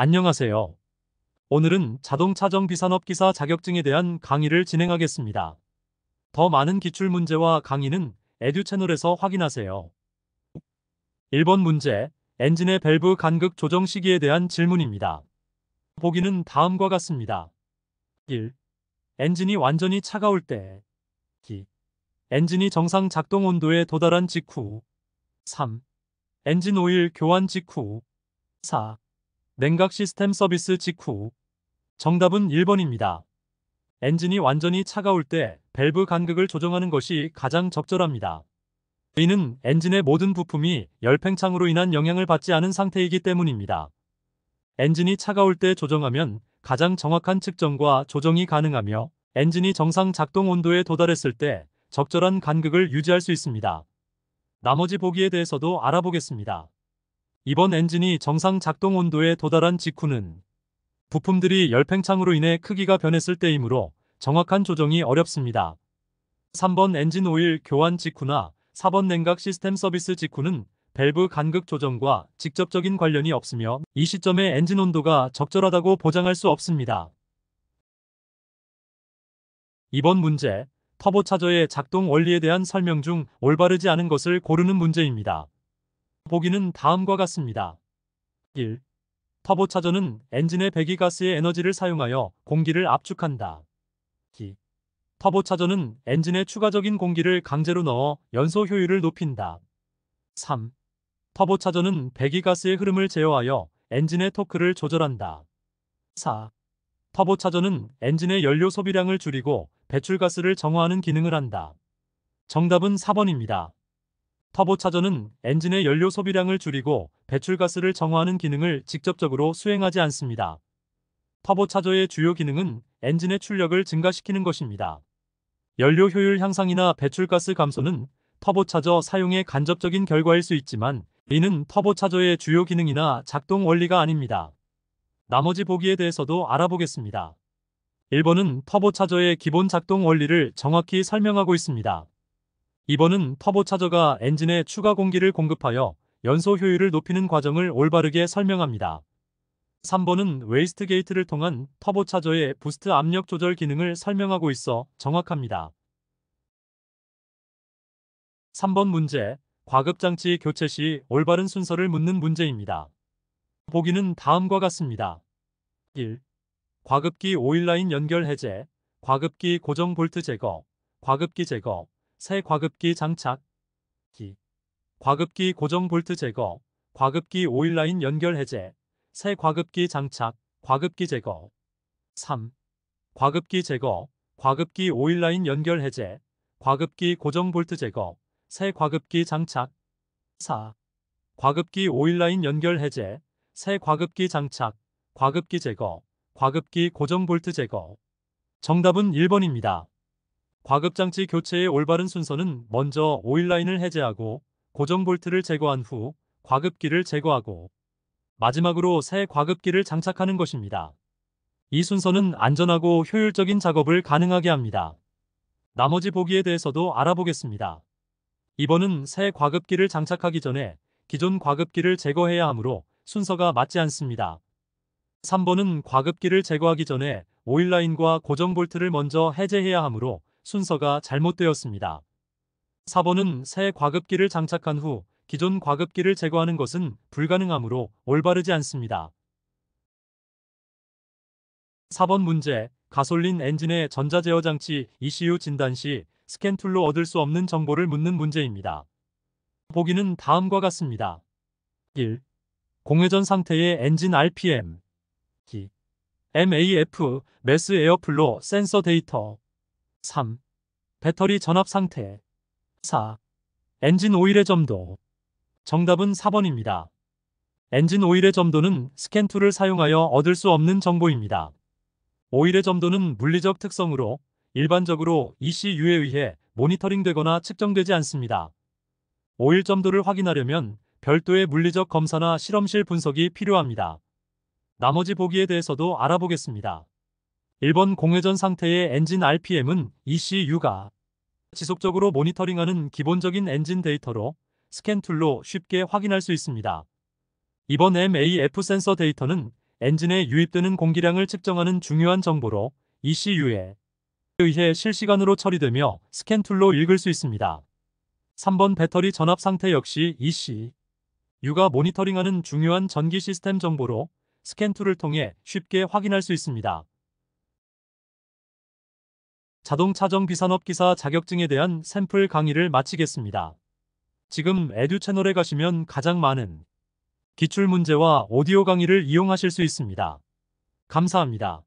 안녕하세요. 오늘은 자동차 정비산업기사 자격증에 대한 강의를 진행하겠습니다. 더 많은 기출문제와 강의는 에듀 채널에서 확인하세요. 1번 문제, 엔진의 밸브 간극 조정 시기에 대한 질문입니다. 보기는 다음과 같습니다. 1. 엔진이 완전히 차가울 때. 2. 엔진이 정상 작동 온도에 도달한 직후. 3. 엔진 오일 교환 직후. 4. 냉각 시스템 서비스 직후. 정답은 1번입니다. 엔진이 완전히 차가울 때 밸브 간극을 조정하는 것이 가장 적절합니다. 이는 엔진의 모든 부품이 열팽창으로 인한 영향을 받지 않은 상태이기 때문입니다. 엔진이 차가울 때 조정하면 가장 정확한 측정과 조정이 가능하며 엔진이 정상 작동 온도에 도달했을 때 적절한 간극을 유지할 수 있습니다. 나머지 보기에 대해서도 알아보겠습니다. 이번 엔진이 정상 작동 온도에 도달한 직후는 부품들이 열팽창으로 인해 크기가 변했을 때이므로 정확한 조정이 어렵습니다. 3번 엔진 오일 교환 직후나 4번 냉각 시스템 서비스 직후는 밸브 간극 조정과 직접적인 관련이 없으며 이 시점에 엔진 온도가 적절하다고 보장할 수 없습니다. 이번 문제, 터보차저의 작동 원리에 대한 설명 중 올바르지 않은 것을 고르는 문제입니다. 보기는 다음과 같습니다. 1. 터보차저는 엔진의 배기가스의 에너지를 사용하여 공기를 압축한다. 2. 터보차저는 엔진에 추가적인 공기를 강제로 넣어 연소 효율을 높인다. 3. 터보차저는 배기가스의 흐름을 제어하여 엔진의 토크를 조절한다. 4. 터보차저는 엔진의 연료 소비량을 줄이고 배출가스를 정화하는 기능을 한다. 정답은 4번입니다. 터보차저는 엔진의 연료 소비량을 줄이고 배출가스를 정화하는 기능을 직접적으로 수행하지 않습니다. 터보차저의 주요 기능은 엔진의 출력을 증가시키는 것입니다. 연료 효율 향상이나 배출가스 감소는 터보차저 사용의 간접적인 결과일 수 있지만 이는 터보차저의 주요 기능이나 작동 원리가 아닙니다. 나머지 보기에 대해서도 알아보겠습니다. 1번은 터보차저의 기본 작동 원리를 정확히 설명하고 있습니다. 2번은 터보차저가 엔진에 추가 공기를 공급하여 연소 효율을 높이는 과정을 올바르게 설명합니다. 3번은 웨이스트 게이트를 통한 터보차저의 부스트 압력 조절 기능을 설명하고 있어 정확합니다. 3번 문제, 과급장치 교체 시 올바른 순서를 묻는 문제입니다. 보기는 다음과 같습니다. 1. 과급기 오일라인 연결 해제, 과급기 고정 볼트 제거, 과급기 제거, 새 과급기 장착. 2. 과급기 고정 볼트 제거, 과급기 오일라인 연결 해제, 새 과급기 장착, 과급기 제거. 3. 과급기 제거, 과급기 오일라인 연결 해제, 과급기 고정 볼트 제거, 새 과급기 장착. 4. 과급기 오일라인 연결 해제, 새 과급기 장착, 과급기 제거, 과급기 고정 볼트 제거. 정답은 1번입니다. 과급장치 교체의 올바른 순서는 먼저 오일라인을 해제하고 고정 볼트를 제거한 후 과급기를 제거하고 마지막으로 새 과급기를 장착하는 것입니다. 이 순서는 안전하고 효율적인 작업을 가능하게 합니다. 나머지 보기에 대해서도 알아보겠습니다. 2번은 새 과급기를 장착하기 전에 기존 과급기를 제거해야 하므로 순서가 맞지 않습니다. 3번은 과급기를 제거하기 전에 오일라인과 고정 볼트를 먼저 해제해야 하므로 순서가 잘못되었습니다. 4번은 새 과급기를 장착한 후 기존 과급기를 제거하는 것은 불가능하므로 올바르지 않습니다. 4번 문제, 가솔린 엔진의 전자제어 장치 ECU 진단 시 스캔 툴로 얻을 수 없는 정보를 묻는 문제입니다. 보기는 다음과 같습니다. 1. 공회전 상태의 엔진 RPM. 2. MAF, 매스 에어플로 센서 데이터. 3. 배터리 전압 상태. 4. 엔진 오일의 점도. 정답은 4번입니다. 엔진 오일의 점도는 스캔 툴을 사용하여 얻을 수 없는 정보입니다. 오일의 점도는 물리적 특성으로 일반적으로 ECU에 의해 모니터링되거나 측정되지 않습니다. 오일 점도를 확인하려면 별도의 물리적 검사나 실험실 분석이 필요합니다. 나머지 보기에 대해서도 알아보겠습니다. 1번 공회전 상태의 엔진 RPM은 ECU가 지속적으로 모니터링하는 기본적인 엔진 데이터로 스캔 툴로 쉽게 확인할 수 있습니다. 2번 MAF 센서 데이터는 엔진에 유입되는 공기량을 측정하는 중요한 정보로 ECU에 의해 실시간으로 처리되며 스캔 툴로 읽을 수 있습니다. 3번 배터리 전압 상태 역시 ECU가 모니터링하는 중요한 전기 시스템 정보로 스캔 툴을 통해 쉽게 확인할 수 있습니다. 자동차정 비산업 기사 자격증에 대한 샘플 강의를 마치겠습니다. 지금 에듀 채널에 가시면 가장 많은 기출 문제와 오디오 강의를 이용하실 수 있습니다. 감사합니다.